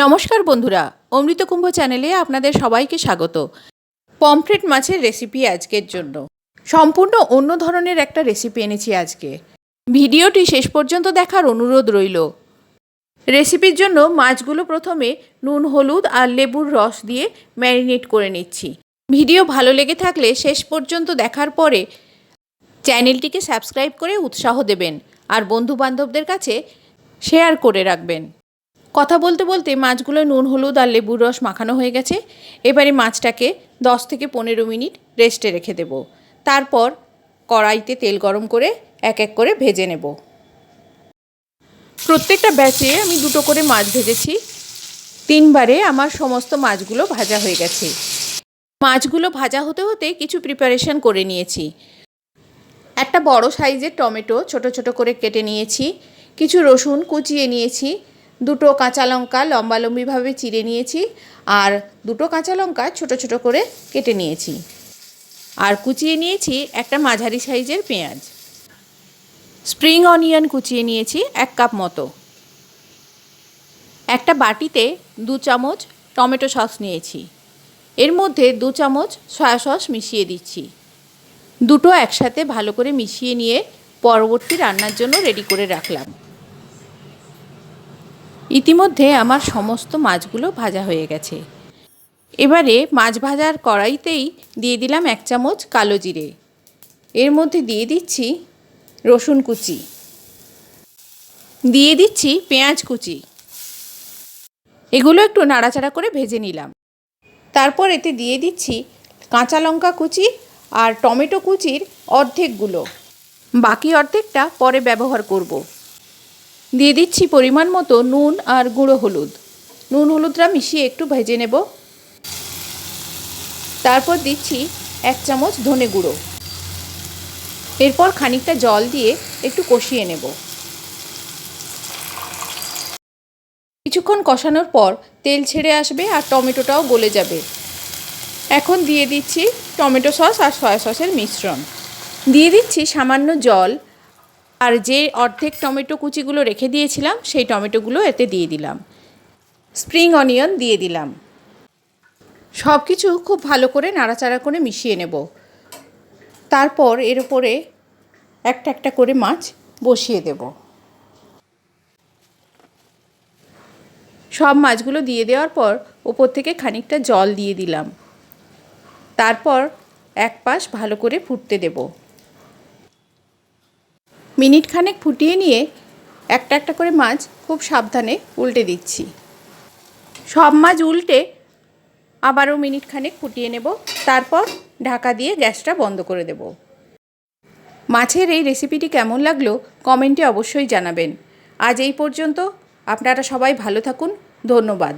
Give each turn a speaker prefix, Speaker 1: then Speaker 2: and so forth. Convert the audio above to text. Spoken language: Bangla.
Speaker 1: নমস্কার বন্ধুরা, অমৃত কুম্ভ চ্যানেলে আপনাদের সবাইকে স্বাগত। পমফ্রেট মাছের রেসিপি আজকের জন্য সম্পূর্ণ অন্য ধরনের একটা রেসিপি এনেছি আজকে। ভিডিওটি শেষ পর্যন্ত দেখার অনুরোধ রইল। রেসিপির জন্য মাছগুলো প্রথমে নুন, হলুদ আর লেবুর রস দিয়ে ম্যারিনেট করে নিচ্ছি। ভিডিও ভালো লেগে থাকলে শেষ পর্যন্ত দেখার পরে চ্যানেলটিকে সাবস্ক্রাইব করে উৎসাহ দেবেন আর বন্ধুবান্ধবদের কাছে শেয়ার করে রাখবেন। কথা বলতে বলতে মাছগুলো নুন, হলুদ আর লেবুর রস মাখানো হয়ে গেছে। এবারে মাছটাকে 10 থেকে 15 মিনিট রেস্টে রেখে দেব। তারপর কড়াইতে তেল গরম করে এক এক করে ভেজে নেব। প্রত্যেকটা ব্যাচে আমি 2টো করে মাছ ভেজেছি। 3 বারে আমার সমস্ত মাছগুলো ভাজা হয়ে গেছে। মাছগুলো ভাজা হতে হতে কিছু প্রিপারেশন করে নিয়েছি। একটা বড় সাইজের টমেটো ছোট ছোট করে কেটে নিয়েছি। কিছু রসুন কুচিয়ে নিয়েছি। 2টো কাঁচা লঙ্কা লম্বালম্বিভাবে চিড়ে নিয়েছি আর 2টো কাঁচা লঙ্কা ছোট ছোট করে কেটে নিয়েছি। আর কুচিয়ে নিয়েছি একটা মাঝারি সাইজের পেঁয়াজ। স্প্রিং অনিয়ন কুচিয়ে নিয়েছি 1 কাপ মতো। একটা বাটিতে 2 চামচ টমেটো সস নিয়েছি। এর মধ্যে 2 চামচ সয়া সস মিশিয়ে দিচ্ছি। 2টো একসাথে ভালো করে মিশিয়ে নিয়ে পরবর্তী রান্নার জন্য রেডি করে রাখলাম। ইতিমধ্যে আমার সমস্ত মাছগুলো ভাজা হয়ে গেছে। এবারে মাছ ভাজার কড়াইতেই দিয়ে দিলাম 1 চামচ কালো জিরে। এর মধ্যে দিয়ে দিচ্ছি রসুন কুচি, দিয়ে দিচ্ছি পেঁয়াজ কুচি। এগুলো একটু নাড়াচাড়া করে ভেজে নিলাম। তারপর এতে দিয়ে দিচ্ছি কাঁচা লঙ্কা কুচি আর টমেটো কুচির অর্ধেকগুলো, বাকি অর্ধেকটা পরে ব্যবহার করব। দিয়ে দিচ্ছি পরিমাণ মতো নুন আর গুঁড়ো হলুদ। নুন হলুদটা মিশিয়ে একটু ভেজে নেব। তারপর দিচ্ছি 1 চামচ ধনে গুঁড়ো। এরপর খানিকটা জল দিয়ে একটু কষিয়ে নেব। কিছুক্ষণ কষানোর পর তেল ছেড়ে আসবে আর টমেটোটাও গলে যাবে। এখন দিয়ে দিচ্ছি টমেটো সস আর সয়া সসের মিশ্রণ। দিয়ে দিচ্ছি সামান্য জল আর যে অর্ধেক টমেটো কুচিগুলো রেখে দিয়েছিলাম সেই টমেটোগুলো এতে দিয়ে দিলাম। স্প্রিং অনিয়ন দিয়ে দিলাম। সব কিছু খুব ভালো করে নাড়াচাড়া করে মিশিয়ে নেব। তারপর এর উপরে একটা একটা করে মাছ বসিয়ে দেব। সব মাছগুলো দিয়ে দেওয়ার পর উপর থেকে খানিকটা জল দিয়ে দিলাম। তারপর এক পাশ ভালো করে ফুটতে দেব। মিনিট খানেক ফুটিয়ে নিয়ে একটা একটা করে মাছ খুব সাবধানে উল্টে দিচ্ছি। সব মাছ উল্টে আবারও মিনিট খানেক ফুটিয়ে নেব। তারপর ঢাকা দিয়ে গ্যাসটা বন্ধ করে দেব। মাছের এই রেসিপিটি কেমন লাগলো কমেন্টে অবশ্যই জানাবেন। আজ এই পর্যন্ত। আপনারা সবাই ভালো থাকুন। ধন্যবাদ।